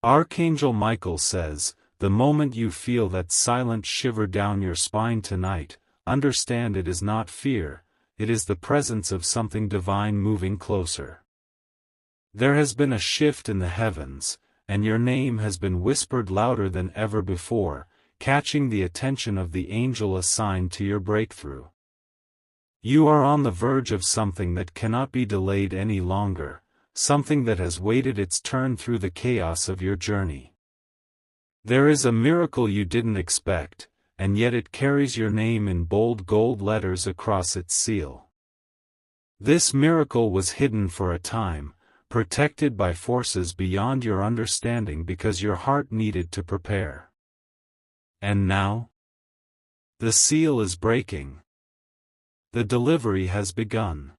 Archangel Michael says, the moment you feel that silent shiver down your spine tonight, understand it is not fear, it is the presence of something divine moving closer. There has been a shift in the heavens, and your name has been whispered louder than ever before, catching the attention of the angel assigned to your breakthrough. You are on the verge of something that cannot be delayed any longer, something that has waited its turn through the chaos of your journey. There is a miracle you didn't expect, and yet it carries your name in bold gold letters across its seal. This miracle was hidden for a time, protected by forces beyond your understanding because your heart needed to prepare. And now? The seal is breaking. The delivery has begun.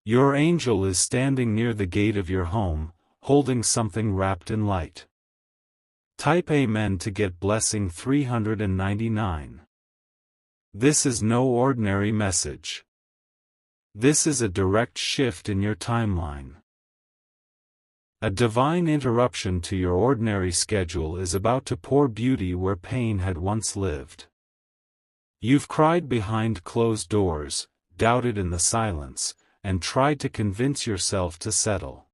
Your angel is standing near the gate of your home, holding something wrapped in light. Type Amen to get blessing 399. This is no ordinary message. This is a direct shift in your timeline. A divine interruption to your ordinary schedule is about to pour beauty where pain had once lived. You've cried behind closed doors, doubted in the silence, and tried to convince yourself to settle.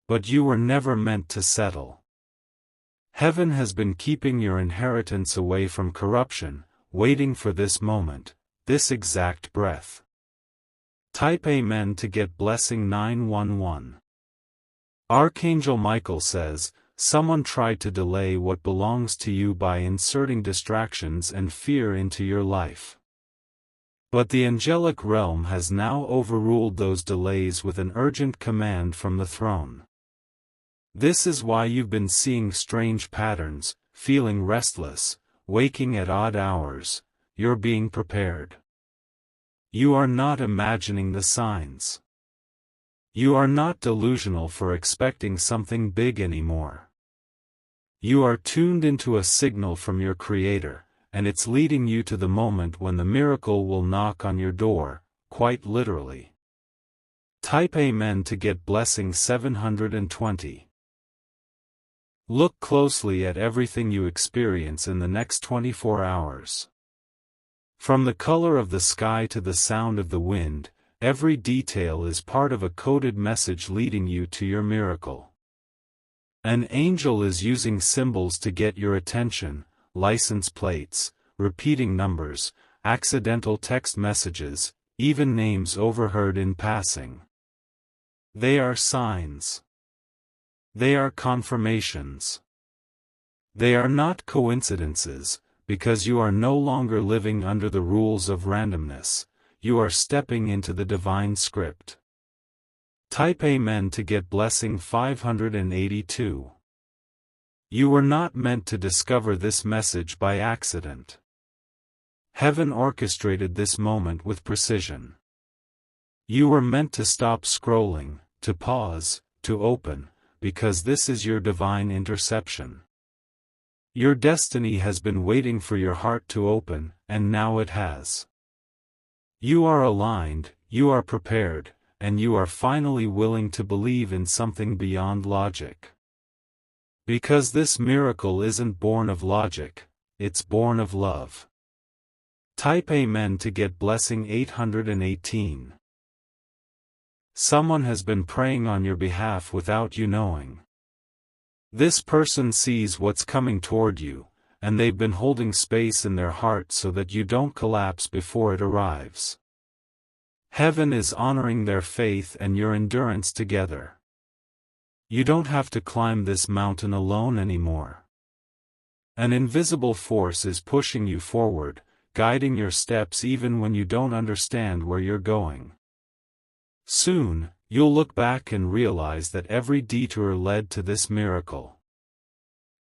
But you were never meant to settle. Heaven has been keeping your inheritance away from corruption, waiting for this moment, this exact breath. Type Amen to get blessing 911. Archangel Michael says, someone tried to delay what belongs to you by inserting distractions and fear into your life. But the angelic realm has now overruled those delays with an urgent command from the throne. This is why you've been seeing strange patterns, feeling restless, waking at odd hours. You're being prepared. You are not imagining the signs. You are not delusional for expecting something big anymore. You are tuned into a signal from your Creator, and it's leading you to the moment when the miracle will knock on your door, quite literally. Type Amen to get blessing 720. Look closely at everything you experience in the next 24 hours. From the color of the sky to the sound of the wind, every detail is part of a coded message leading you to your miracle. An angel is using symbols to get your attention, license plates, repeating numbers, accidental text messages, even names overheard in passing. They are signs. They are confirmations. They are not coincidences, because you are no longer living under the rules of randomness, you are stepping into the divine script. Type Amen to get blessing 582. You were not meant to discover this message by accident. Heaven orchestrated this moment with precision. You were meant to stop scrolling, to pause, to open, because this is your divine interception. Your destiny has been waiting for your heart to open, and now it has. You are aligned, you are prepared, and you are finally willing to believe in something beyond logic. Because this miracle isn't born of logic, it's born of love. Type Amen to get blessing 818. Someone has been praying on your behalf without you knowing. This person sees what's coming toward you, and they've been holding space in their heart so that you don't collapse before it arrives. Heaven is honoring their faith and your endurance together. You don't have to climb this mountain alone anymore. An invisible force is pushing you forward, guiding your steps even when you don't understand where you're going. Soon, you'll look back and realize that every detour led to this miracle.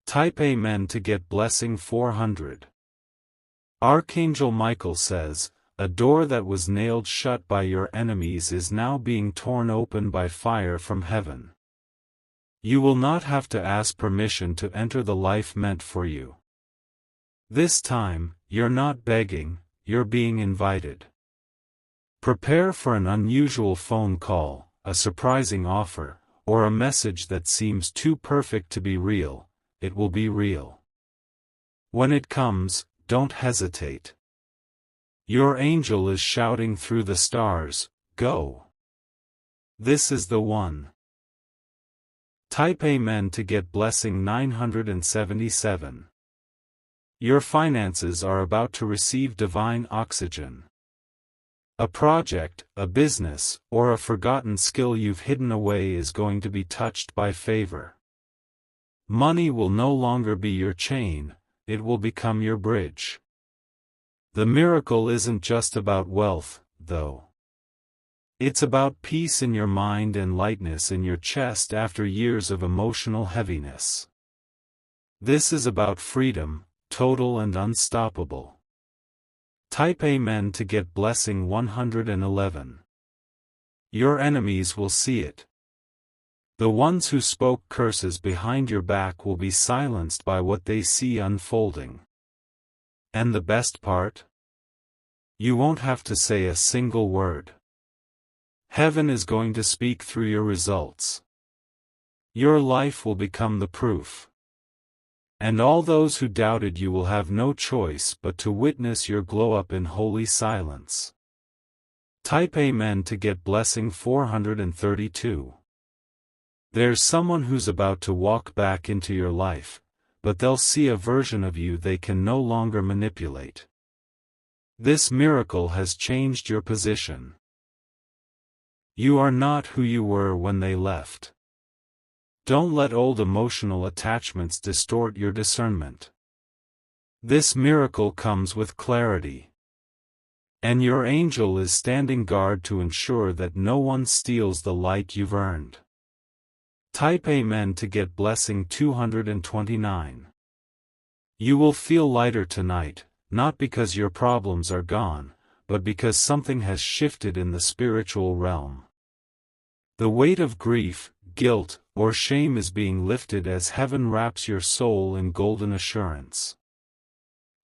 Type Amen to get blessing 400. Archangel Michael says, a door that was nailed shut by your enemies is now being torn open by fire from heaven. You will not have to ask permission to enter the life meant for you. This time, you're not begging, you're being invited. Prepare for an unusual phone call, a surprising offer, or a message that seems too perfect to be real, it will be real. When it comes, don't hesitate. Your angel is shouting through the stars, go. This is the one. Type Amen to get blessing 977. Your finances are about to receive divine oxygen. A project, a business, or a forgotten skill you've hidden away is going to be touched by favor. Money will no longer be your chain, it will become your bridge. The miracle isn't just about wealth, though. It's about peace in your mind and lightness in your chest after years of emotional heaviness. This is about freedom, total and unstoppable. Type Amen to get blessing 111. Your enemies will see it. The ones who spoke curses behind your back will be silenced by what they see unfolding. And the best part? You won't have to say a single word. Heaven is going to speak through your results. Your life will become the proof. And all those who doubted you will have no choice but to witness your glow up in holy silence. Type Amen to get blessing 432. There's someone who's about to walk back into your life, but they'll see a version of you they can no longer manipulate. This miracle has changed your position. You are not who you were when they left. Don't let old emotional attachments distort your discernment. This miracle comes with clarity. And your angel is standing guard to ensure that no one steals the light you've earned. Type Amen to get blessing 229. You will feel lighter tonight, not because your problems are gone, but because something has shifted in the spiritual realm. The weight of grief, guilt, or shame is being lifted as heaven wraps your soul in golden assurance.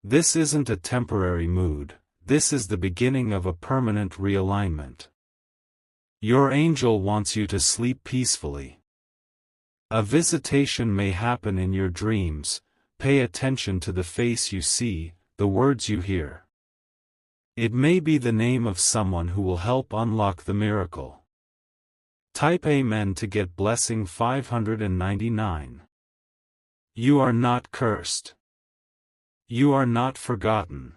This isn't a temporary mood, this is the beginning of a permanent realignment. Your angel wants you to sleep peacefully. A visitation may happen in your dreams, pay attention to the face you see, the words you hear. It may be the name of someone who will help unlock the miracle. Type Amen to get blessing 599. You are not cursed. You are not forgotten.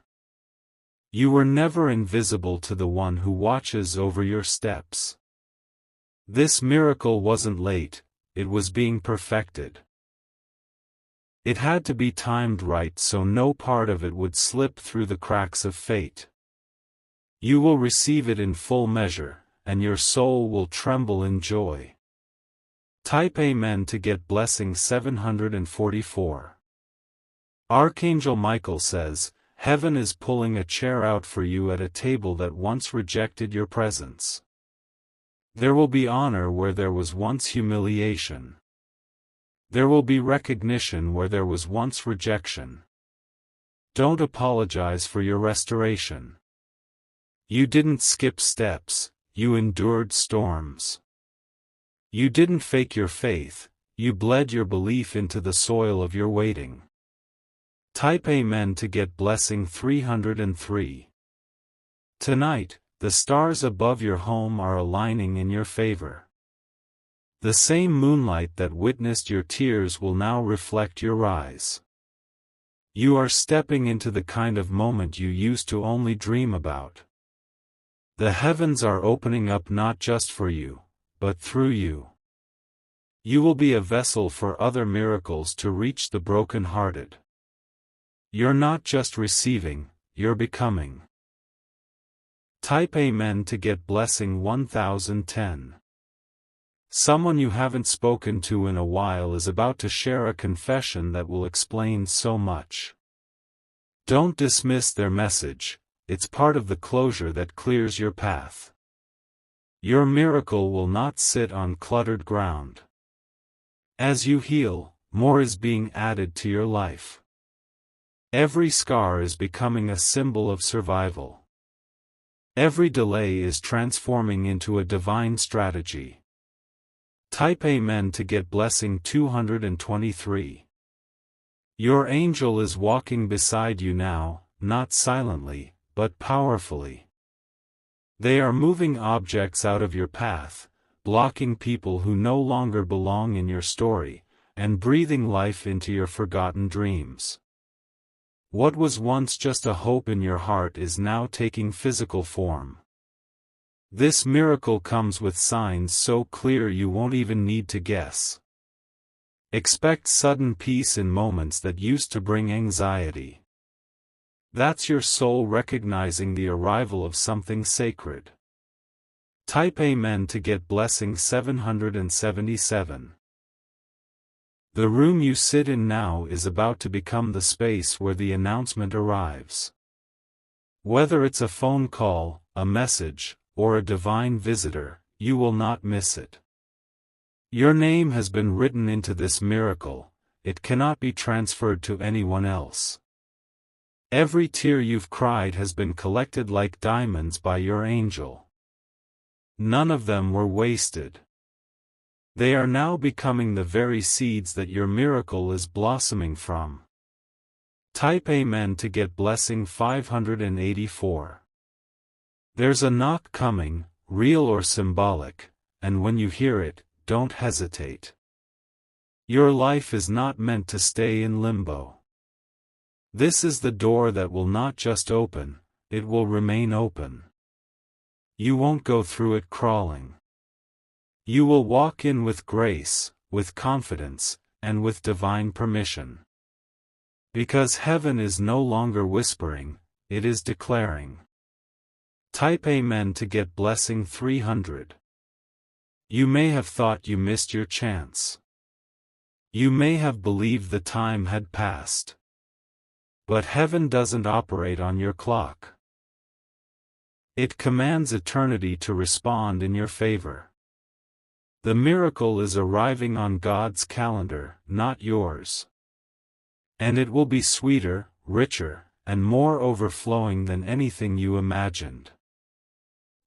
You were never invisible to the one who watches over your steps. This miracle wasn't late, it was being perfected. It had to be timed right so no part of it would slip through the cracks of fate. You will receive it in full measure, and your soul will tremble in joy. Type Amen to get blessing 744. Archangel Michael says, Heaven is pulling a chair out for you at a table that once rejected your presence. There will be honor where there was once humiliation. There will be recognition where there was once rejection. Don't apologize for your restoration. You didn't skip steps, you endured storms. You didn't fake your faith, you bled your belief into the soil of your waiting. Type Amen to get blessing 303. Tonight, the stars above your home are aligning in your favor. The same moonlight that witnessed your tears will now reflect your rise. You are stepping into the kind of moment you used to only dream about. The heavens are opening up not just for you, but through you. You will be a vessel for other miracles to reach the broken-hearted. You're not just receiving, you're becoming. Type Amen to get blessing 1010. Someone you haven't spoken to in a while is about to share a confession that will explain so much. Don't dismiss their message. It's part of the closure that clears your path. Your miracle will not sit on cluttered ground. As you heal, more is being added to your life. Every scar is becoming a symbol of survival. Every delay is transforming into a divine strategy. Type Amen to get blessing 223. Your angel is walking beside you now, not silently, but powerfully. They are moving objects out of your path, blocking people who no longer belong in your story, and breathing life into your forgotten dreams. What was once just a hope in your heart is now taking physical form. This miracle comes with signs so clear you won't even need to guess. Expect sudden peace in moments that used to bring anxiety. That's your soul recognizing the arrival of something sacred. Type Amen to get blessing 777. The room you sit in now is about to become the space where the announcement arrives. Whether it's a phone call, a message, or a divine visitor, you will not miss it. Your name has been written into this miracle, it cannot be transferred to anyone else. Every tear you've cried has been collected like diamonds by your angel. None of them were wasted. They are now becoming the very seeds that your miracle is blossoming from. Type Amen to get blessing 584. There's a knock coming, real or symbolic, and when you hear it, don't hesitate. Your life is not meant to stay in limbo. This is the door that will not just open, it will remain open. You won't go through it crawling. You will walk in with grace, with confidence, and with divine permission. Because heaven is no longer whispering, it is declaring. Type Amen to get blessing 300. You may have thought you missed your chance. You may have believed the time had passed. But heaven doesn't operate on your clock. It commands eternity to respond in your favor. The miracle is arriving on God's calendar, not yours. And it will be sweeter, richer, and more overflowing than anything you imagined.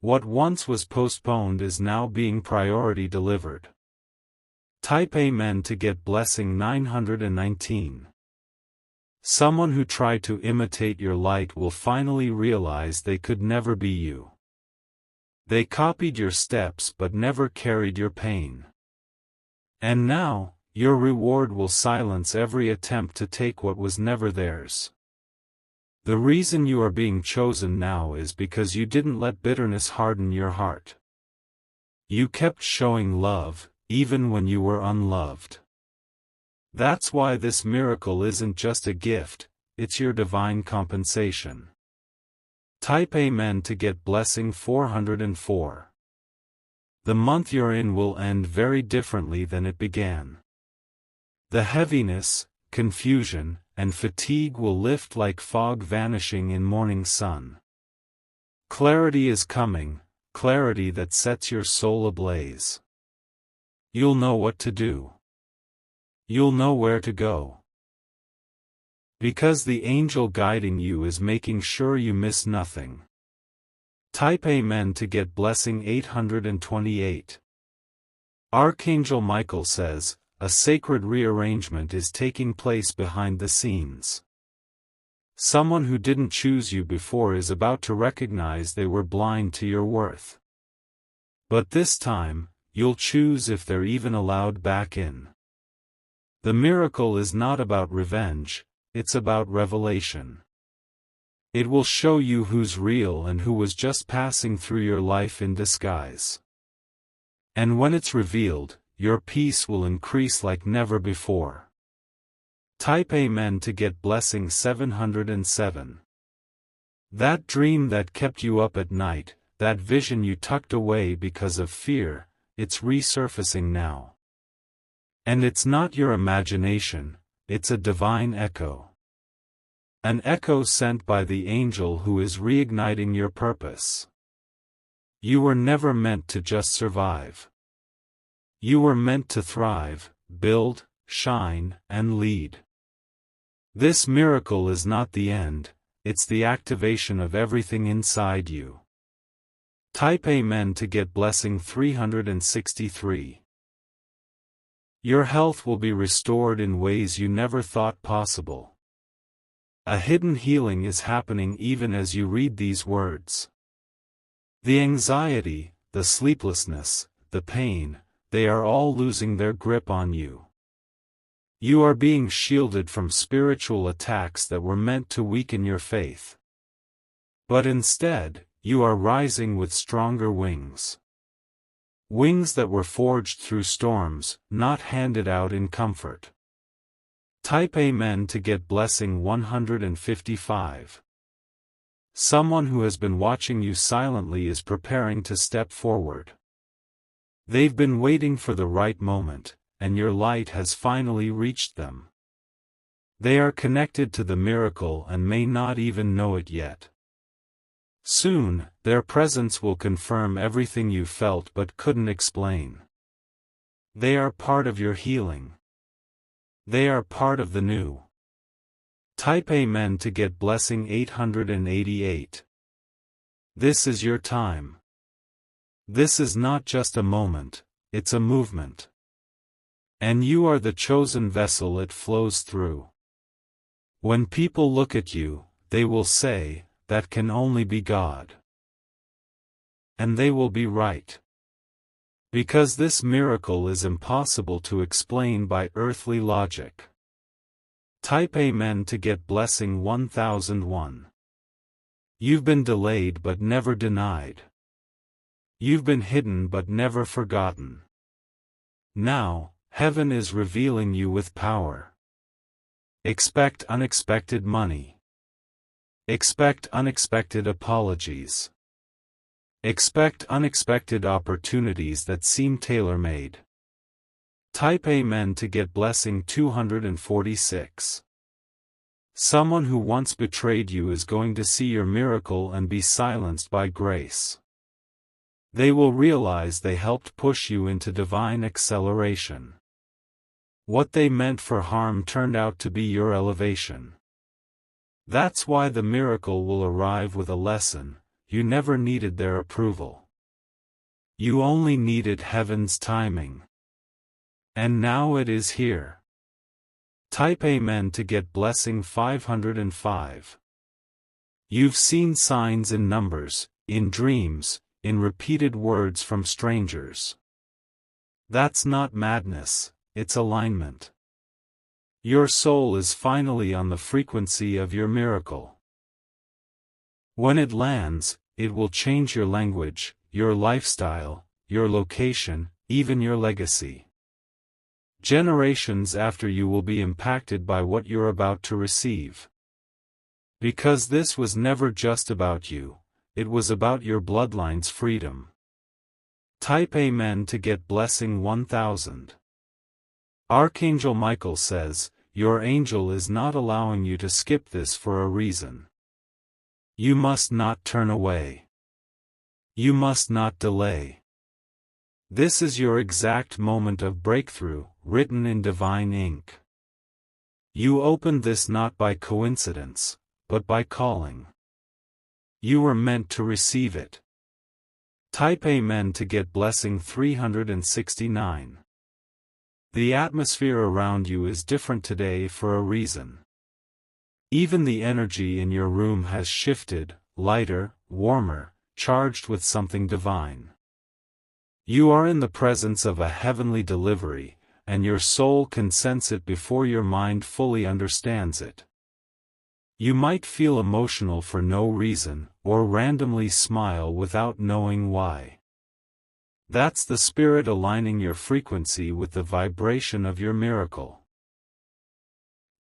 What once was postponed is now being priority delivered. Type Amen to get blessing 919. Someone who tried to imitate your light will finally realize they could never be you. They copied your steps but never carried your pain. And now, your reward will silence every attempt to take what was never theirs. The reason you are being chosen now is because you didn't let bitterness harden your heart. You kept showing love, even when you were unloved. That's why this miracle isn't just a gift, it's your divine compensation. Type Amen to get blessing 404. The month you're in will end very differently than it began. The heaviness, confusion, and fatigue will lift like fog vanishing in morning sun. Clarity is coming, clarity that sets your soul ablaze. You'll know what to do. You'll know where to go. Because the angel guiding you is making sure you miss nothing. Type Amen to get blessing 828. Archangel Michael says, a sacred rearrangement is taking place behind the scenes. Someone who didn't choose you before is about to recognize they were blind to your worth. But this time, you'll choose if they're even allowed back in. The miracle is not about revenge, it's about revelation. It will show you who's real and who was just passing through your life in disguise. And when it's revealed, your peace will increase like never before. Type Amen to get blessing 707. That dream that kept you up at night, that vision you tucked away because of fear, it's resurfacing now. And it's not your imagination, it's a divine echo. An echo sent by the angel who is reigniting your purpose. You were never meant to just survive. You were meant to thrive, build, shine, and lead. This miracle is not the end, it's the activation of everything inside you. Type Amen to get blessing 363. Your health will be restored in ways you never thought possible. A hidden healing is happening even as you read these words. The anxiety, the sleeplessness, the pain, they are all losing their grip on you. You are being shielded from spiritual attacks that were meant to weaken your faith. But instead, you are rising with stronger wings. Wings that were forged through storms, not handed out in comfort. Type Amen to get blessing 155. Someone who has been watching you silently is preparing to step forward. They've been waiting for the right moment, and your light has finally reached them. They are connected to the miracle and may not even know it yet. Soon, their presence will confirm everything you felt but couldn't explain. They are part of your healing. They are part of the new. Type Amen to get blessing 888. This is your time. This is not just a moment, it's a movement. And you are the chosen vessel it flows through. When people look at you, they will say, "That can only be God." And they will be right. Because this miracle is impossible to explain by earthly logic. Type Amen to get blessing 1001. You've been delayed but never denied. You've been hidden but never forgotten. Now, heaven is revealing you with power. Expect unexpected money. Expect unexpected apologies. Expect unexpected opportunities that seem tailor-made. Type Amen to get blessing 246. Someone who once betrayed you is going to see your miracle and be silenced by grace. They will realize they helped push you into divine acceleration. What they meant for harm turned out to be your elevation. That's why the miracle will arrive with a lesson: you never needed their approval. You only needed heaven's timing. And now it is here. Type Amen to get blessing 505. You've seen signs in numbers, in dreams, in repeated words from strangers. That's not madness, it's alignment. Your soul is finally on the frequency of your miracle. When it lands, it will change your language, your lifestyle, your location, even your legacy. Generations after you will be impacted by what you're about to receive. Because this was never just about you, it was about your bloodline's freedom. Type Amen to get blessing 1000. Archangel Michael says, your angel is not allowing you to skip this for a reason. You must not turn away. You must not delay. This is your exact moment of breakthrough, written in divine ink. You opened this not by coincidence, but by calling. You were meant to receive it. Type Amen to get blessing 369. The atmosphere around you is different today for a reason. Even the energy in your room has shifted, lighter, warmer, charged with something divine. You are in the presence of a heavenly delivery, and your soul can sense it before your mind fully understands it. You might feel emotional for no reason, or randomly smile without knowing why. That's the Spirit aligning your frequency with the vibration of your miracle.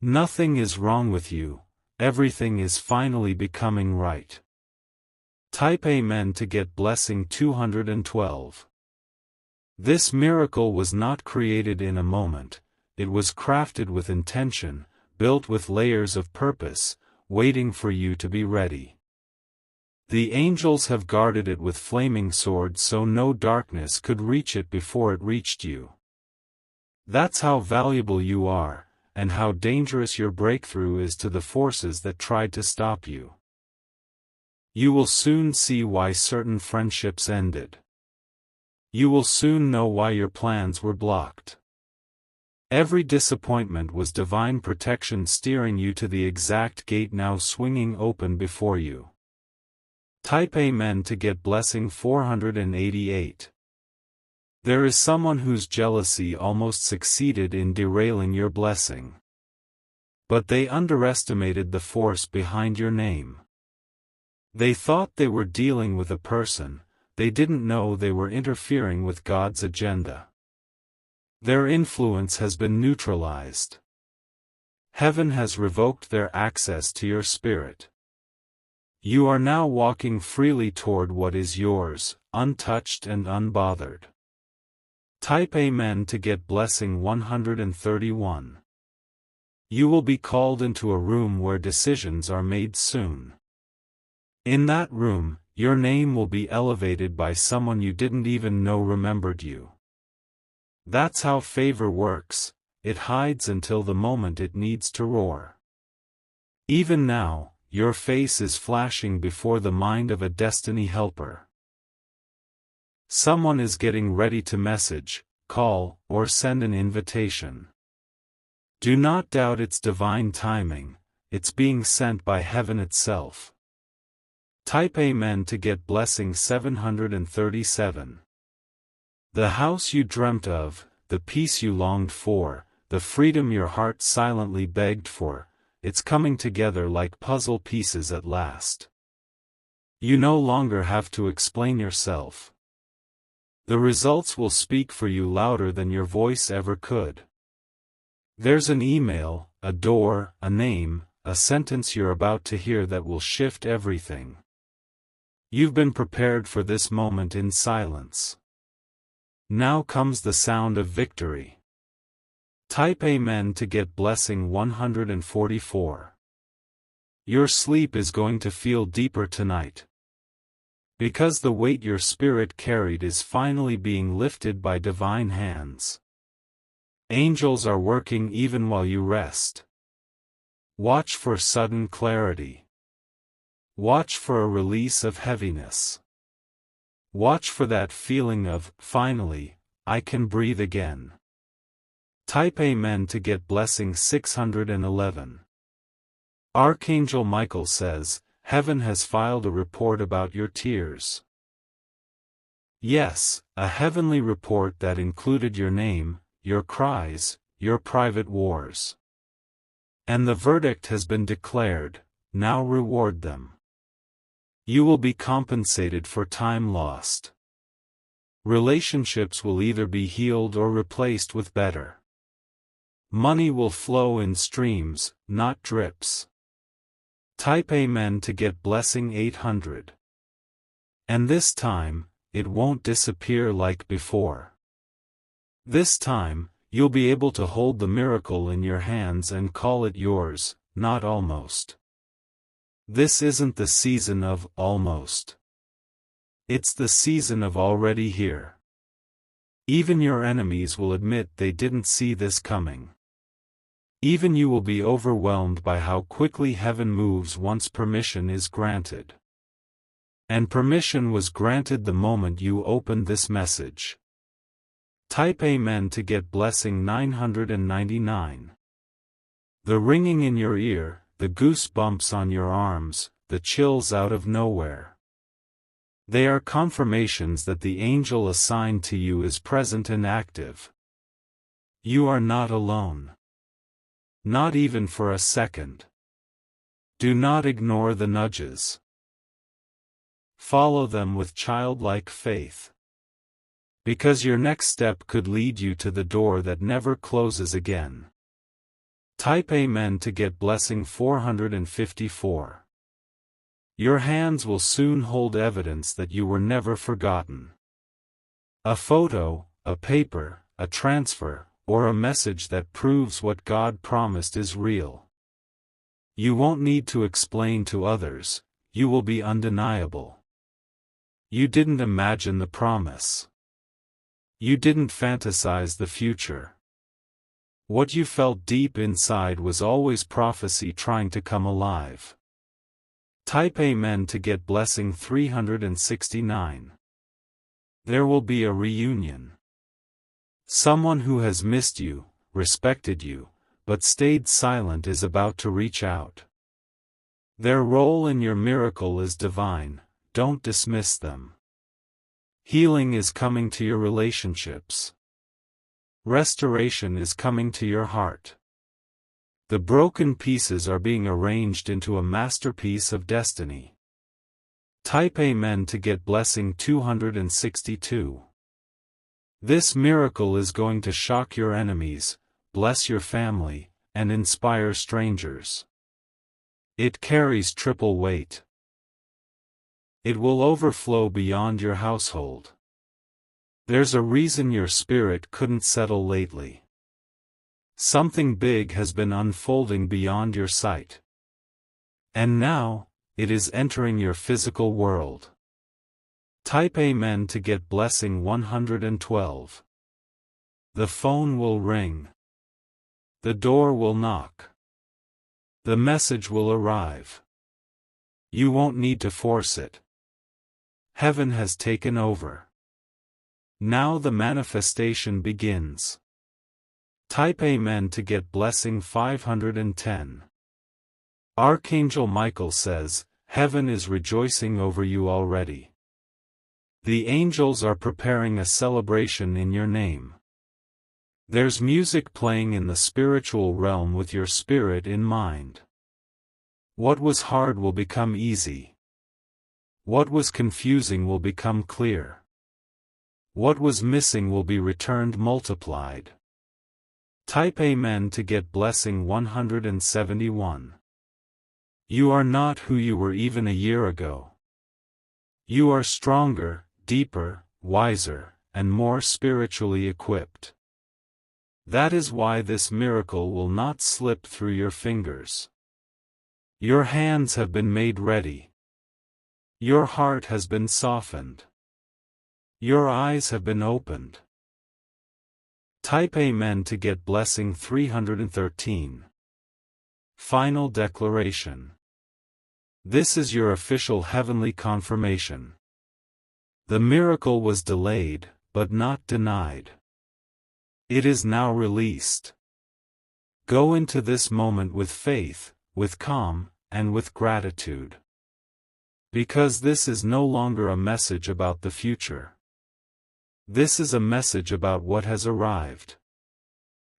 Nothing is wrong with you, everything is finally becoming right. Type Amen to get blessing 212. This miracle was not created in a moment, it was crafted with intention, built with layers of purpose, waiting for you to be ready. The angels have guarded it with flaming swords so no darkness could reach it before it reached you. That's how valuable you are, and how dangerous your breakthrough is to the forces that tried to stop you. You will soon see why certain friendships ended. You will soon know why your plans were blocked. Every disappointment was divine protection steering you to the exact gate now swinging open before you. Type Amen to get blessing 488. There is someone whose jealousy almost succeeded in derailing your blessing. But they underestimated the force behind your name. They thought they were dealing with a person, they didn't know they were interfering with God's agenda. Their influence has been neutralized. Heaven has revoked their access to your spirit. You are now walking freely toward what is yours, untouched and unbothered. Type Amen to get blessing 131. You will be called into a room where decisions are made soon. In that room, your name will be elevated by someone you didn't even know remembered you. That's how favor works, it hides until the moment it needs to roar. Even now, your face is flashing before the mind of a destiny helper. Someone is getting ready to message, call, or send an invitation. Do not doubt its divine timing, it's being sent by heaven itself. Type Amen to get blessing 737. The house you dreamt of, the peace you longed for, the freedom your heart silently begged for, it's coming together like puzzle pieces at last. You no longer have to explain yourself. The results will speak for you louder than your voice ever could. There's an email, a door, a name, a sentence you're about to hear that will shift everything. You've been prepared for this moment in silence. Now comes the sound of victory. Type Amen to get blessing 144. Your sleep is going to feel deeper tonight. Because the weight your spirit carried is finally being lifted by divine hands. Angels are working even while you rest. Watch for sudden clarity. Watch for a release of heaviness. Watch for that feeling of, finally, I can breathe again. Type Amen to get blessing 611. Archangel Michael says, Heaven has filed a report about your tears. Yes, a heavenly report that included your name, your cries, your private wars. And the verdict has been declared, now reward them. You will be compensated for time lost. Relationships will either be healed or replaced with better. Money will flow in streams, not drips. Type Amen to get blessing 800. And this time, it won't disappear like before. This time, you'll be able to hold the miracle in your hands and call it yours, not almost. This isn't the season of almost. It's the season of already here. Even your enemies will admit they didn't see this coming. Even you will be overwhelmed by how quickly heaven moves once permission is granted. And permission was granted the moment you opened this message. Type Amen to get blessing 999. The ringing in your ear, the goosebumps on your arms, the chills out of nowhere. They are confirmations that the angel assigned to you is present and active. You are not alone. Not even for a second. Do not ignore the nudges. Follow them with childlike faith. Because your next step could lead you to the door that never closes again. Type Amen to get blessing 454. Your hands will soon hold evidence that you were never forgotten. A photo, a paper, a transfer, or a message that proves what God promised is real. You won't need to explain to others, you will be undeniable. You didn't imagine the promise. You didn't fantasize the future. What you felt deep inside was always prophecy trying to come alive. Type Amen to get blessing 369. There will be a reunion. Someone who has missed you, respected you, but stayed silent is about to reach out. Their role in your miracle is divine, don't dismiss them. Healing is coming to your relationships. Restoration is coming to your heart. The broken pieces are being arranged into a masterpiece of destiny. Type Amen to get blessing 262. This miracle is going to shock your enemies, bless your family, and inspire strangers. It carries triple weight. It will overflow beyond your household. There's a reason your spirit couldn't settle lately. Something big has been unfolding beyond your sight. And now, it is entering your physical world. Type Amen to get blessing 112. The phone will ring. The door will knock. The message will arrive. You won't need to force it. Heaven has taken over. Now the manifestation begins. Type Amen to get blessing 510. Archangel Michael says, Heaven is rejoicing over you already. The angels are preparing a celebration in your name. There's music playing in the spiritual realm with your spirit in mind. What was hard will become easy. What was confusing will become clear. What was missing will be returned multiplied. Type Amen to get blessing 171. You are not who you were even a year ago. You are stronger, deeper, wiser, and more spiritually equipped. That is why this miracle will not slip through your fingers. Your hands have been made ready. Your heart has been softened. Your eyes have been opened. Type Amen to get blessing 313. Final declaration. This is your official heavenly confirmation. The miracle was delayed, but not denied. It is now released. Go into this moment with faith, with calm, and with gratitude. Because this is no longer a message about the future. This is a message about what has arrived.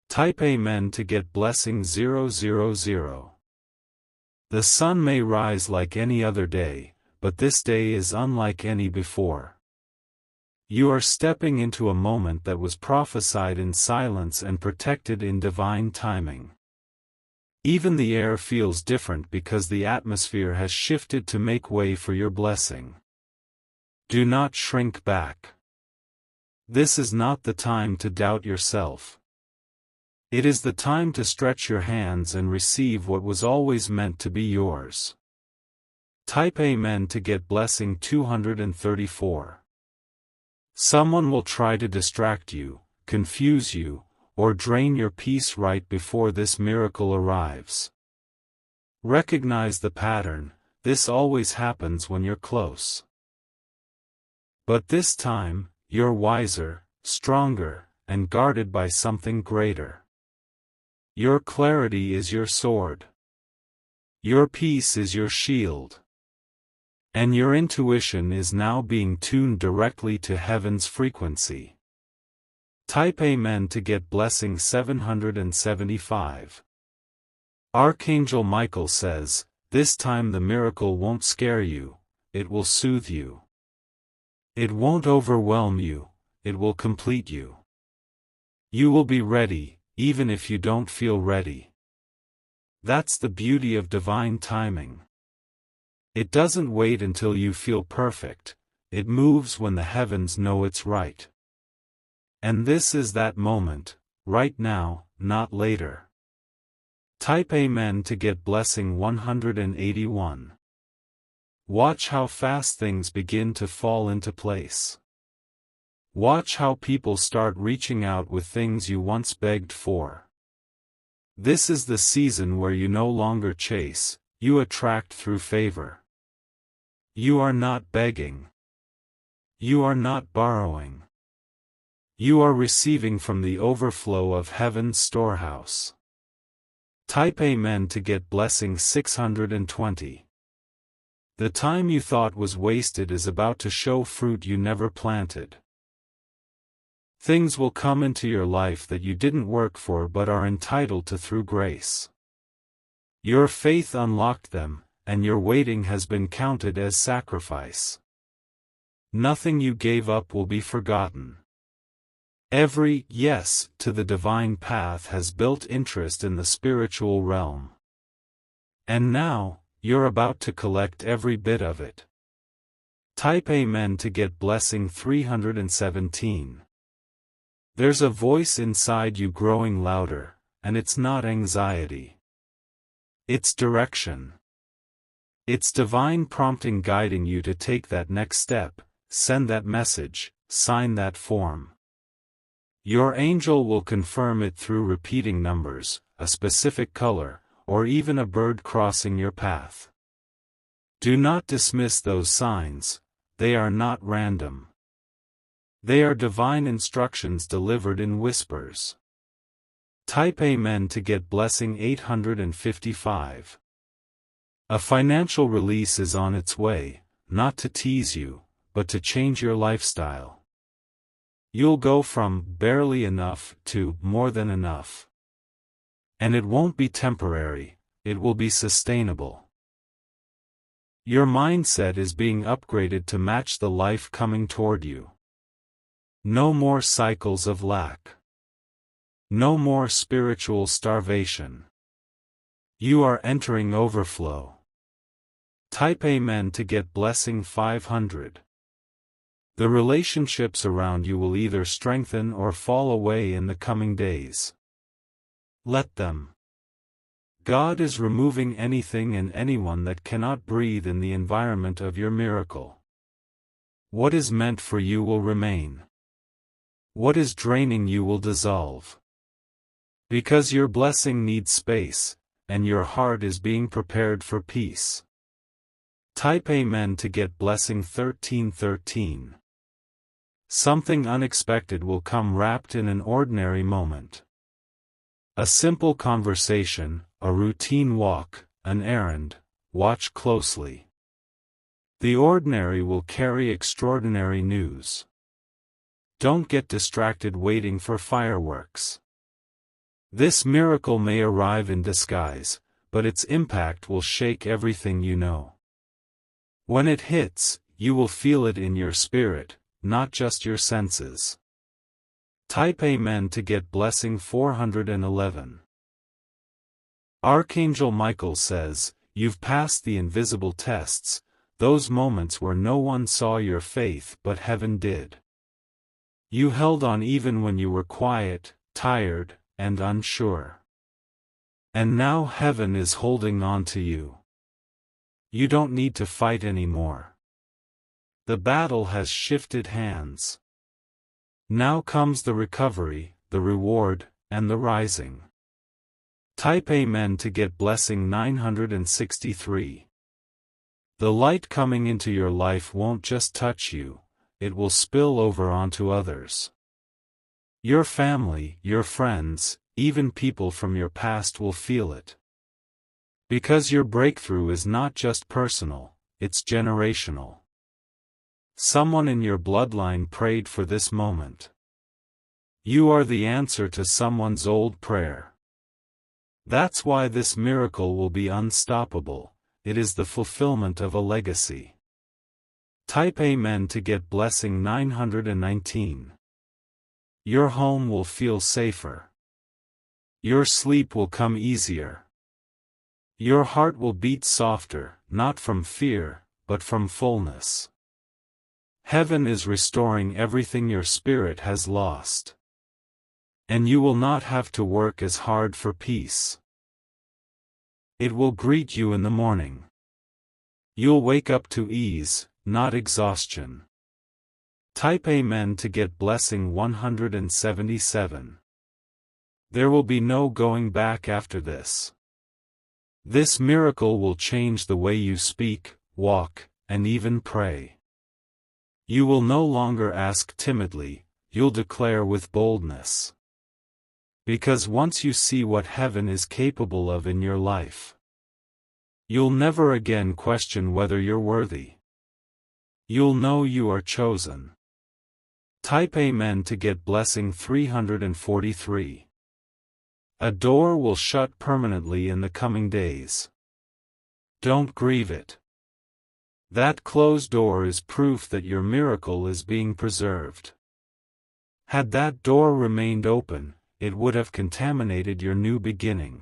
Type Amen to get blessing 000. The sun may rise like any other day, but this day is unlike any before. You are stepping into a moment that was prophesied in silence and protected in divine timing. Even the air feels different because the atmosphere has shifted to make way for your blessing. Do not shrink back. This is not the time to doubt yourself. It is the time to stretch your hands and receive what was always meant to be yours. Type Amen to get blessing 234. Someone will try to distract you, confuse you, or drain your peace right before this miracle arrives. Recognize the pattern, this always happens when you're close. But this time, you're wiser, stronger, and guarded by something greater. Your clarity is your sword. Your peace is your shield. And your intuition is now being tuned directly to heaven's frequency. Type Amen to get blessing 775. Archangel Michael says, this time the miracle won't scare you, it will soothe you. It won't overwhelm you, it will complete you. You will be ready, even if you don't feel ready. That's the beauty of divine timing. It doesn't wait until you feel perfect, it moves when the heavens know it's right. And this is that moment, right now, not later. Type Amen to get blessing 181. Watch how fast things begin to fall into place. Watch how people start reaching out with things you once begged for. This is the season where you no longer chase, you attract through favor. You are not begging. You are not borrowing. You are receiving from the overflow of heaven's storehouse. Type Amen to get blessing 620. The time you thought was wasted is about to show fruit you never planted. Things will come into your life that you didn't work for but are entitled to through grace. Your faith unlocked them, and your waiting has been counted as sacrifice. Nothing you gave up will be forgotten. Every yes to the divine path has built interest in the spiritual realm. And now, you're about to collect every bit of it. Type Amen to get blessing 317. There's a voice inside you growing louder, and it's not anxiety. It's direction. It's divine prompting guiding you to take that next step, send that message, sign that form. Your angel will confirm it through repeating numbers, a specific color, or even a bird crossing your path. Do not dismiss those signs, they are not random. They are divine instructions delivered in whispers. Type Amen to get blessing 855. A financial release is on its way, not to tease you, but to change your lifestyle. You'll go from barely enough to more than enough. And it won't be temporary, it will be sustainable. Your mindset is being upgraded to match the life coming toward you. No more cycles of lack. No more spiritual starvation. You are entering overflow. Type Amen to get blessing 500. The relationships around you will either strengthen or fall away in the coming days. Let them. God is removing anything and anyone that cannot breathe in the environment of your miracle. What is meant for you will remain. What is draining you will dissolve. Because your blessing needs space, and your heart is being prepared for peace. Type Amen to get blessing 1313. Something unexpected will come wrapped in an ordinary moment. A simple conversation, a routine walk, an errand, watch closely. The ordinary will carry extraordinary news. Don't get distracted waiting for fireworks. This miracle may arrive in disguise, but its impact will shake everything you know. When it hits, you will feel it in your spirit, not just your senses. Type Amen to get blessing 411. Archangel Michael says, you've passed the invisible tests, those moments where no one saw your faith but heaven did. You held on even when you were quiet, tired, and unsure. And now heaven is holding on to you. You don't need to fight anymore. The battle has shifted hands. Now comes the recovery, the reward, and the rising. Type Amen to get blessing 963. The light coming into your life won't just touch you, it will spill over onto others. Your family, your friends, even people from your past will feel it. Because your breakthrough is not just personal, it's generational. Someone in your bloodline prayed for this moment. You are the answer to someone's old prayer. That's why this miracle will be unstoppable, it is the fulfillment of a legacy. Type Amen to get blessing 919. Your home will feel safer. Your sleep will come easier. Your heart will beat softer, not from fear, but from fullness. Heaven is restoring everything your spirit has lost. And you will not have to work as hard for peace. It will greet you in the morning. You'll wake up to ease, not exhaustion. Type Amen to get blessing 177. There will be no going back after this. This miracle will change the way you speak, walk, and even pray. You will no longer ask timidly, you'll declare with boldness. Because once you see what heaven is capable of in your life, you'll never again question whether you're worthy. You'll know you are chosen. Type Amen to get blessing 343. A door will shut permanently in the coming days. Don't grieve it. That closed door is proof that your miracle is being preserved. Had that door remained open, it would have contaminated your new beginning.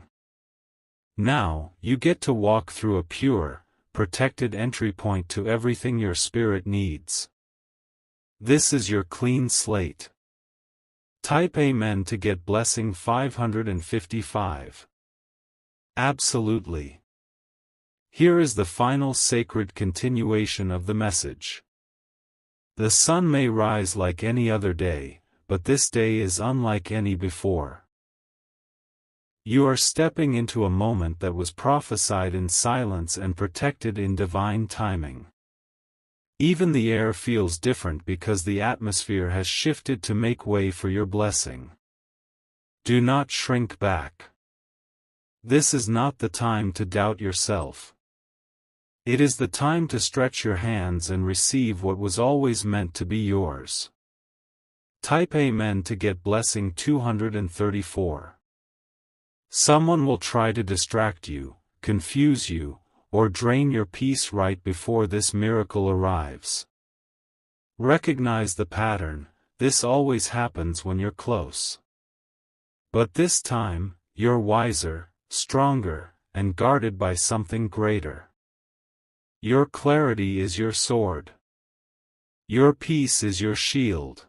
Now, you get to walk through a pure, protected entry point to everything your spirit needs. This is your clean slate. Type Amen to get blessing 555. Absolutely. Here is the final sacred continuation of the message. The sun may rise like any other day, but this day is unlike any before. You are stepping into a moment that was prophesied in silence and protected in divine timing. Even the air feels different because the atmosphere has shifted to make way for your blessing. Do not shrink back. This is not the time to doubt yourself. It is the time to stretch your hands and receive what was always meant to be yours. Type Amen to get blessing 234. Someone will try to distract you, confuse you, or drain your peace right before this miracle arrives. Recognize the pattern. This always happens when you're close. But this time, you're wiser, stronger, and guarded by something greater. Your clarity is your sword. Your peace is your shield.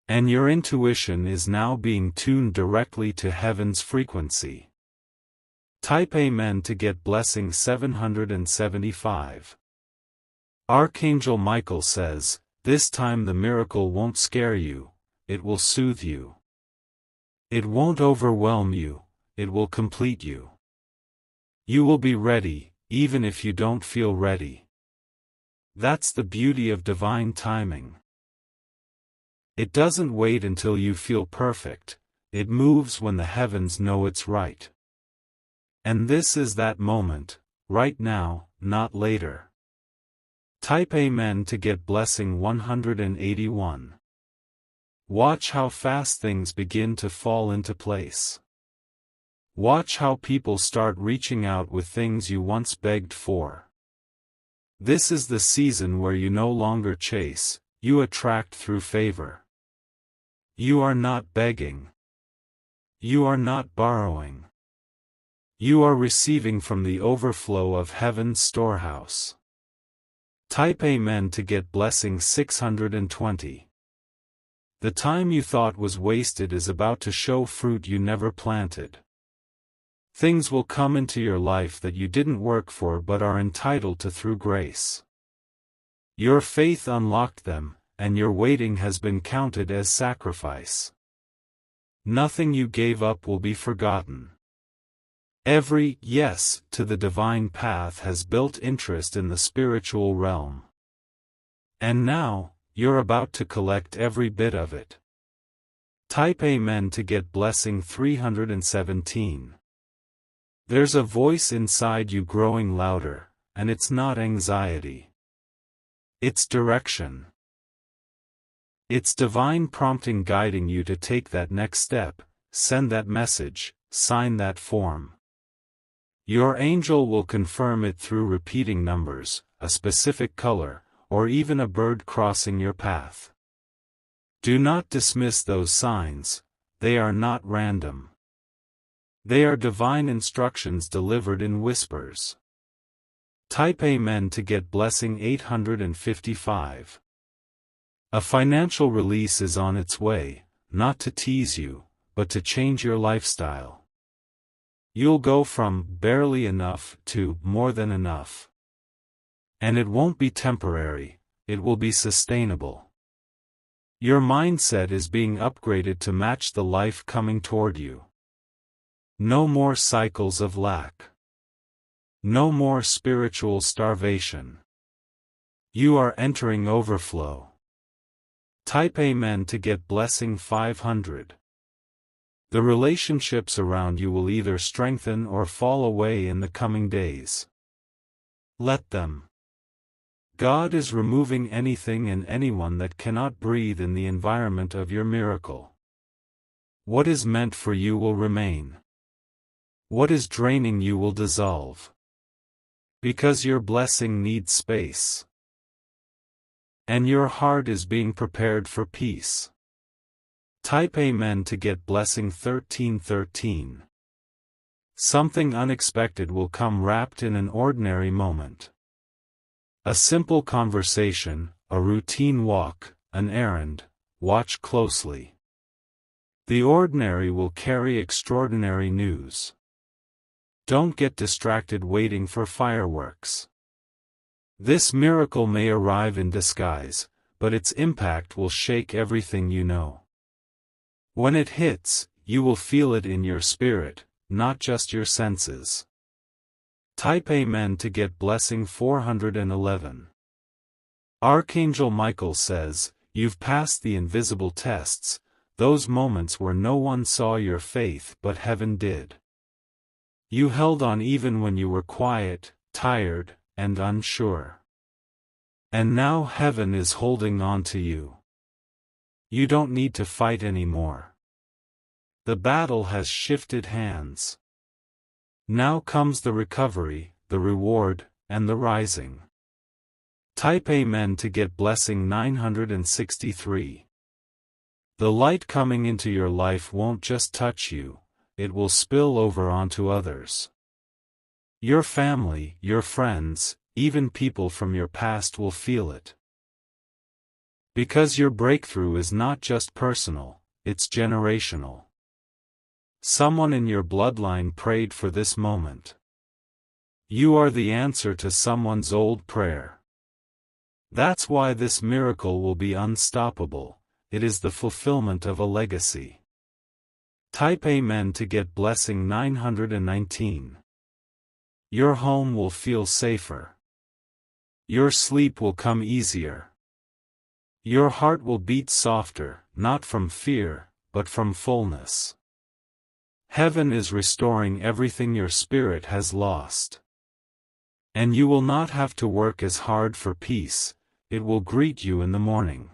And your intuition is now being tuned directly to heaven's frequency. Type Amen to get blessing 775. Archangel Michael says, this time the miracle won't scare you, it will soothe you. It won't overwhelm you, it will complete you. You will be ready, even if you don't feel ready. That's the beauty of divine timing. It doesn't wait until you feel perfect, it moves when the heavens know it's right. And this is that moment, right now, not later. Type Amen to get blessing 181. Watch how fast things begin to fall into place. Watch how people start reaching out with things you once begged for. This is the season where you no longer chase, you attract through favor. You are not begging. You are not borrowing. You are receiving from the overflow of heaven's storehouse. Type Amen to get blessing 620. The time you thought was wasted is about to show fruit you never planted. Things will come into your life that you didn't work for but are entitled to through grace. Your faith unlocked them, and your waiting has been counted as sacrifice. Nothing you gave up will be forgotten. Every yes to the divine path has built interest in the spiritual realm. And now, you're about to collect every bit of it. Type Amen to get blessing 317. There's a voice inside you growing louder, and it's not anxiety. It's direction. It's divine prompting guiding you to take that next step, send that message, sign that form. Your angel will confirm it through repeating numbers, a specific color, or even a bird crossing your path. Do not dismiss those signs, they are not random. They are divine instructions delivered in whispers. Type Amen to get blessing 855. A financial release is on its way, not to tease you, but to change your lifestyle. You'll go from barely enough to more than enough. And it won't be temporary, it will be sustainable. Your mindset is being upgraded to match the life coming toward you. No more cycles of lack. No more spiritual starvation. You are entering overflow. Type Amen to get blessing 500. The relationships around you will either strengthen or fall away in the coming days. Let them. God is removing anything and anyone that cannot breathe in the environment of your miracle. What is meant for you will remain. What is draining you will dissolve. Because your blessing needs space. And your heart is being prepared for peace. Type Amen to get blessing 1313. Something unexpected will come wrapped in an ordinary moment. A simple conversation, a routine walk, an errand. Watch closely. The ordinary will carry extraordinary news. Don't get distracted waiting for fireworks. This miracle may arrive in disguise, but its impact will shake everything you know. When it hits, you will feel it in your spirit, not just your senses. Type Amen to get blessing 411. Archangel Michael says, "You've passed the invisible tests, those moments where no one saw your faith but heaven did. You held on even when you were quiet, tired, and unsure. And now heaven is holding on to you. You don't need to fight anymore. The battle has shifted hands. Now comes the recovery, the reward, and the rising." Type Amen to get blessing 963. The light coming into your life won't just touch you, it will spill over onto others. Your family, your friends, even people from your past will feel it. Because your breakthrough is not just personal, it's generational. Someone in your bloodline prayed for this moment. You are the answer to someone's old prayer. That's why this miracle will be unstoppable. It is the fulfillment of a legacy. Type Amen to get blessing 919. Your home will feel safer. Your sleep will come easier. Your heart will beat softer, not from fear, but from fullness. Heaven is restoring everything your spirit has lost. And you will not have to work as hard for peace, it will greet you in the morning.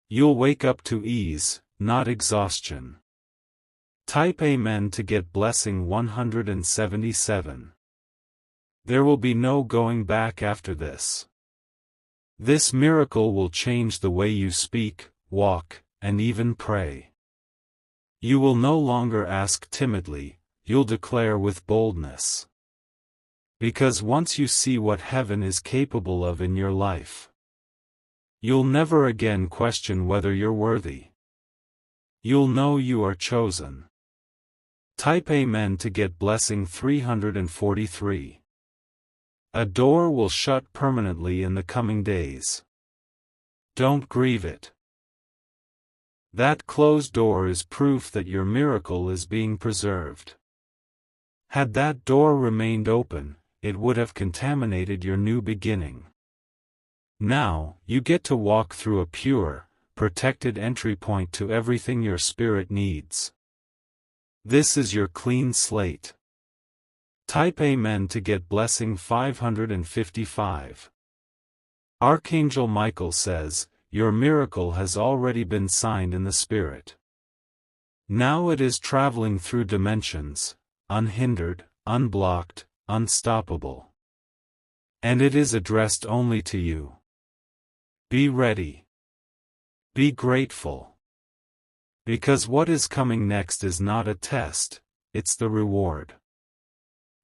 You'll wake up to ease, not exhaustion. Type Amen to get blessing 177. There will be no going back after this. This miracle will change the way you speak, walk, and even pray. You will no longer ask timidly, you'll declare with boldness. Because once you see what heaven is capable of in your life, you'll never again question whether you're worthy. You'll know you are chosen. Type Amen to get blessing 343. A door will shut permanently in the coming days. Don't grieve it. That closed door is proof that your miracle is being preserved. Had that door remained open, it would have contaminated your new beginning. Now, you get to walk through a pure, protected entry point to everything your spirit needs. This is your clean slate. Type Amen to get blessing 555. Archangel Michael says, "Your miracle has already been signed in the Spirit. Now it is traveling through dimensions, unhindered, unblocked, unstoppable. And it is addressed only to you. Be ready. Be grateful. Because what is coming next is not a test, it's the reward."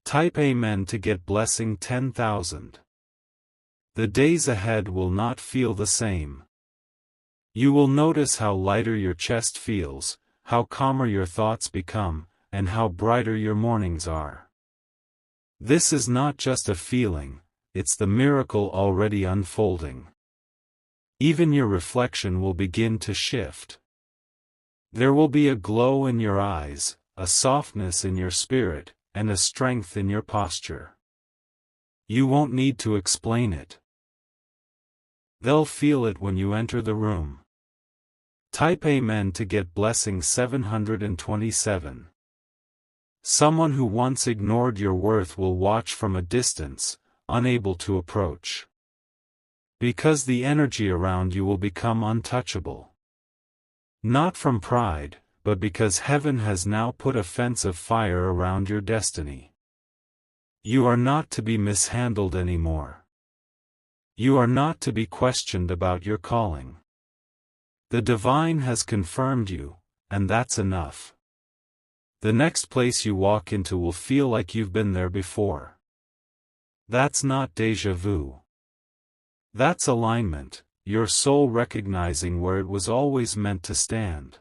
Type Amen to get blessing 10,000. The days ahead will not feel the same. You will notice how lighter your chest feels, how calmer your thoughts become, and how brighter your mornings are. This is not just a feeling, it's the miracle already unfolding. Even your reflection will begin to shift. There will be a glow in your eyes, a softness in your spirit, and a strength in your posture. You won't need to explain it. They'll feel it when you enter the room. Type Amen to get blessing 727. Someone who once ignored your worth will watch from a distance, unable to approach. Because the energy around you will become untouchable. Not from pride, but because heaven has now put a fence of fire around your destiny. You are not to be mishandled anymore. You are not to be questioned about your calling. The divine has confirmed you, and that's enough. The next place you walk into will feel like you've been there before. That's not déjà vu. That's alignment, your soul recognizing where it was always meant to stand.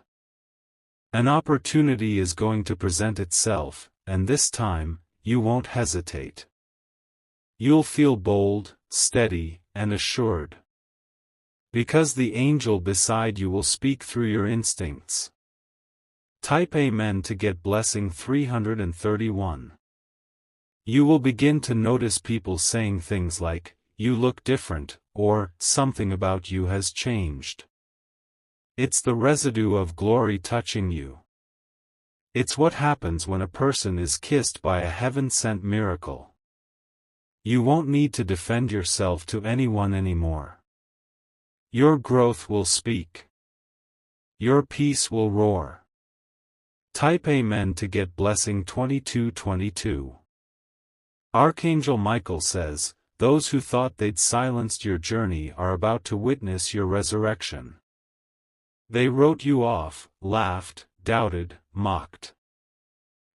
An opportunity is going to present itself, and this time, you won't hesitate. You'll feel bold, steady, and assured. Because the angel beside you will speak through your instincts. Type Amen to get blessing 331. You will begin to notice people saying things like, "You look different," or "Something about you has changed." It's the residue of glory touching you. It's what happens when a person is kissed by a heaven-sent miracle. You won't need to defend yourself to anyone anymore. Your growth will speak. Your peace will roar. Type Amen to get blessing 2222. Archangel Michael says, those who thought they'd silenced your journey are about to witness your resurrection. They wrote you off, laughed, doubted, mocked.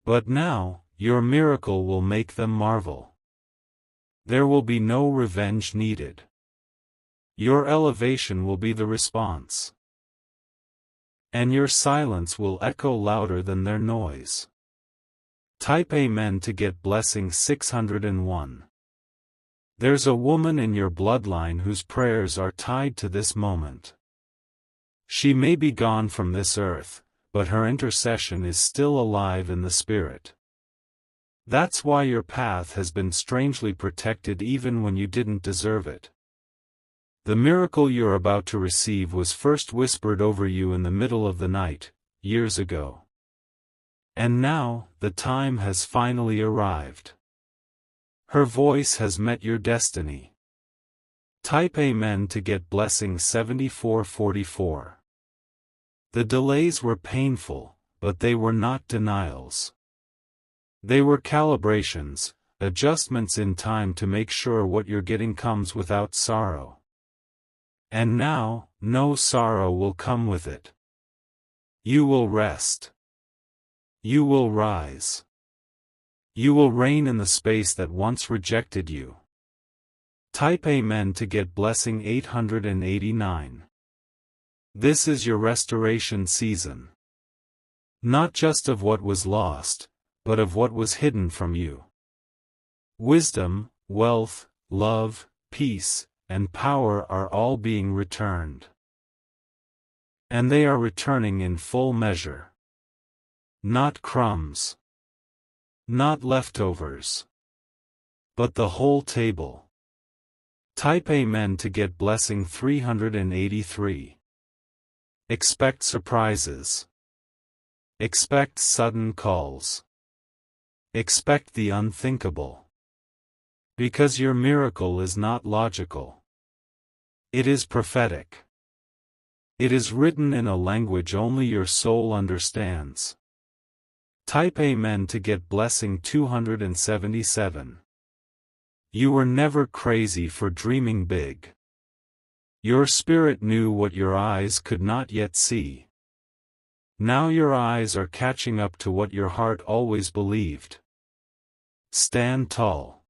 But now, your miracle will make them marvel. There will be no revenge needed. Your elevation will be the response. And your silence will echo louder than their noise. Type Amen to get blessing 601. There's a woman in your bloodline whose prayers are tied to this moment. She may be gone from this earth, but her intercession is still alive in the spirit. That's why your path has been strangely protected even when you didn't deserve it. The miracle you're about to receive was first whispered over you in the middle of the night, years ago. And now, the time has finally arrived. Her voice has met your destiny. Type Amen to get blessing 7444. The delays were painful, but they were not denials. They were calibrations, adjustments in time to make sure what you're getting comes without sorrow. And now, no sorrow will come with it. You will rest. You will rise. You will reign in the space that once rejected you. Type Amen to get blessing 889. This is your restoration season. Not just of what was lost, but of what was hidden from you. Wisdom, wealth, love, peace, and power are all being returned. And they are returning in full measure. Not crumbs. Not leftovers. But the whole table. Type Amen to get blessing 383. Expect surprises. Expect sudden calls. Expect the unthinkable. Because your miracle is not logical. It is prophetic. It is written in a language only your soul understands. Type Amen to get blessing 277. You were never crazy for dreaming big. Your spirit knew what your eyes could not yet see. Now your eyes are catching up to what your heart always believed. Stand tall.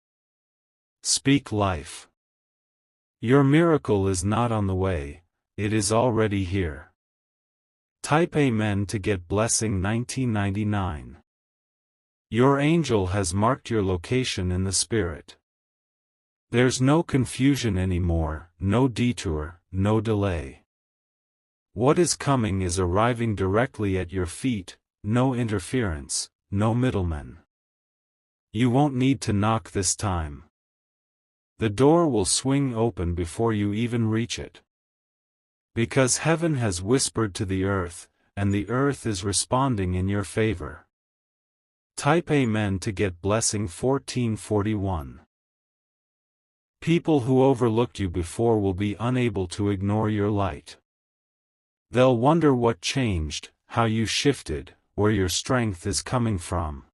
Speak life. Your miracle is not on the way, it is already here. Type Amen to get blessing 1999. Your angel has marked your location in the spirit. There's no confusion anymore, no detour, no delay. What is coming is arriving directly at your feet, no interference, no middlemen. You won't need to knock this time. The door will swing open before you even reach it. Because heaven has whispered to the earth, and the earth is responding in your favor. Type Amen to get blessing 1441. People who overlooked you before will be unable to ignore your light. They'll wonder what changed, how you shifted, where your strength is coming from.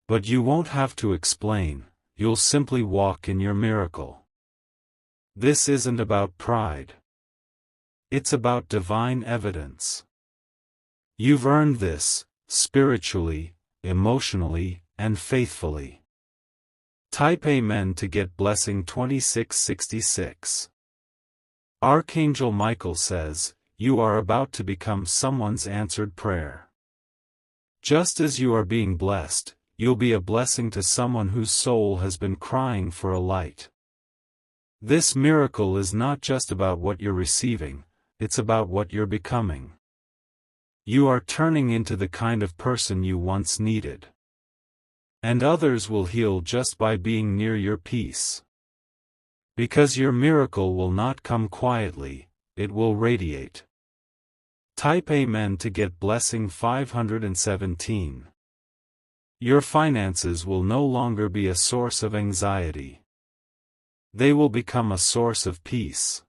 But you won't have to explain, you'll simply walk in your miracle. This isn't about pride. It's about divine evidence. You've earned this, spiritually, emotionally, and faithfully. Type Amen to get blessing 2666. Archangel Michael says, you are about to become someone's answered prayer. Just as you are being blessed, you'll be a blessing to someone whose soul has been crying for a light. This miracle is not just about what you're receiving, it's about what you're becoming. You are turning into the kind of person you once needed. And others will heal just by being near your peace. Because your miracle will not come quietly, it will radiate. Type Amen to get blessing 517. Your finances will no longer be a source of anxiety. They will become a source of peace.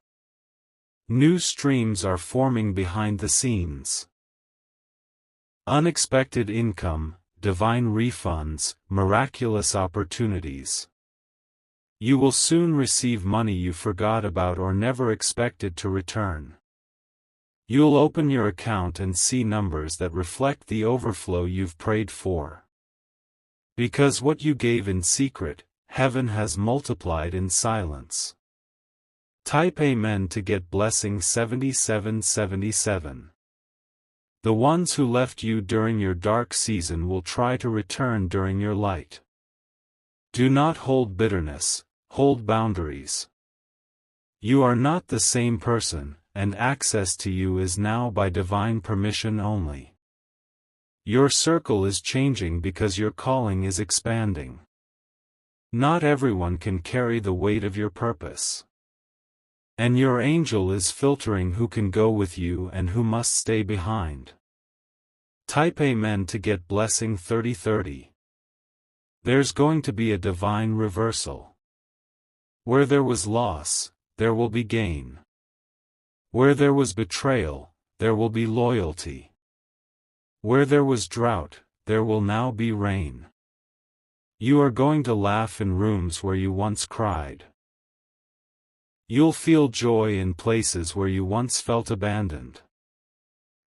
New streams are forming behind the scenes. Unexpected income, divine refunds, miraculous opportunities. You will soon receive money you forgot about or never expected to return. You'll open your account and see numbers that reflect the overflow you've prayed for. Because what you gave in secret, heaven has multiplied in silence. Type Amen to get blessing 7777. The ones who left you during your dark season will try to return during your light. Do not hold bitterness, hold boundaries. You are not the same person, and access to you is now by divine permission only. Your circle is changing because your calling is expanding. Not everyone can carry the weight of your purpose. And your angel is filtering who can go with you and who must stay behind. Type Amen to get blessing 3030. There's going to be a divine reversal. Where there was loss, there will be gain. Where there was betrayal, there will be loyalty. Where there was drought, there will now be rain. You are going to laugh in rooms where you once cried. You'll feel joy in places where you once felt abandoned.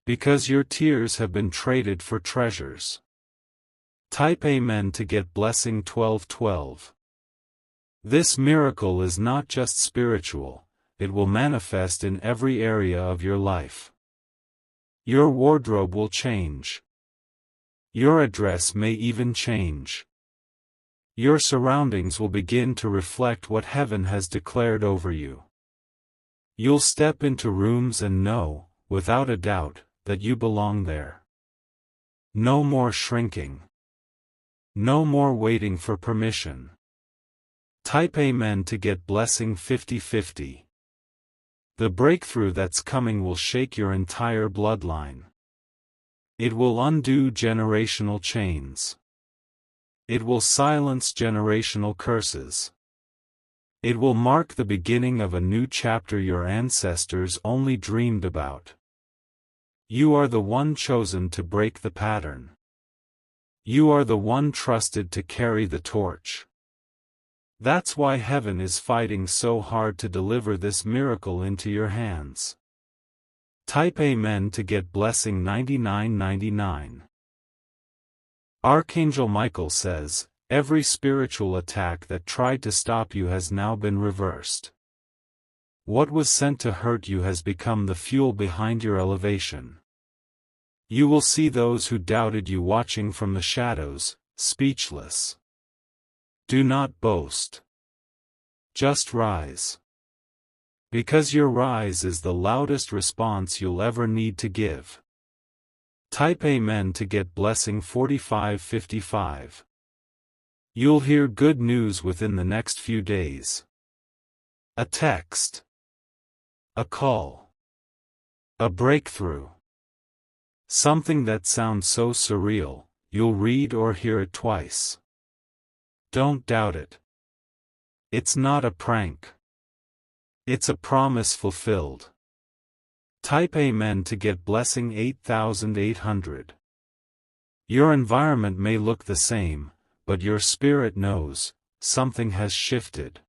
Because your tears have been traded for treasures. Type Amen to get blessing 1212. This miracle is not just spiritual, it will manifest in every area of your life. Your wardrobe will change. Your address may even change. Your surroundings will begin to reflect what heaven has declared over you. You'll step into rooms and know, without a doubt, that you belong there. No more shrinking. No more waiting for permission. Type Amen to get blessing 5050. The breakthrough that's coming will shake your entire bloodline. It will undo generational chains. It will silence generational curses. It will mark the beginning of a new chapter your ancestors only dreamed about. You are the one chosen to break the pattern. You are the one trusted to carry the torch. That's why heaven is fighting so hard to deliver this miracle into your hands. Type Amen to get blessing 9999. Archangel Michael says, every spiritual attack that tried to stop you has now been reversed. What was sent to hurt you has become the fuel behind your elevation. You will see those who doubted you watching from the shadows, speechless. Do not boast. Just rise. Because your rise is the loudest response you'll ever need to give. Type Amen to get blessing 4555. You'll hear good news within the next few days. A text. A call. A breakthrough. Something that sounds so surreal, you'll read or hear it twice. Don't doubt it. It's not a prank. It's a promise fulfilled. Type Amen to get blessing 8800. Your environment may look the same, but your spirit knows, something has shifted.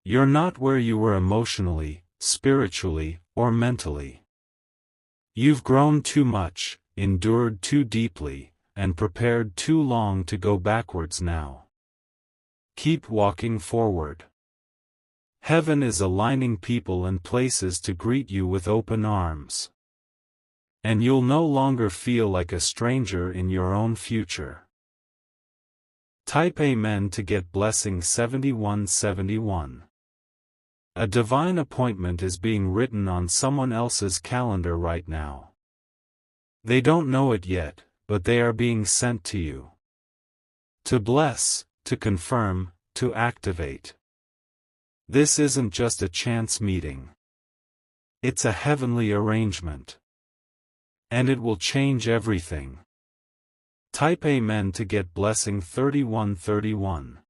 You're not where you were emotionally, spiritually, or mentally. You've grown too much, endured too deeply, and prepared too long to go backwards now. Keep walking forward. Heaven is aligning people and places to greet you with open arms. And you'll no longer feel like a stranger in your own future. Type Amen to get blessing 7171. A divine appointment is being written on someone else's calendar right now. They don't know it yet, but they are being sent to you. To bless, to confirm, to activate. This isn't just a chance meeting. It's a heavenly arrangement. And it will change everything. Type Amen to get blessing 3131.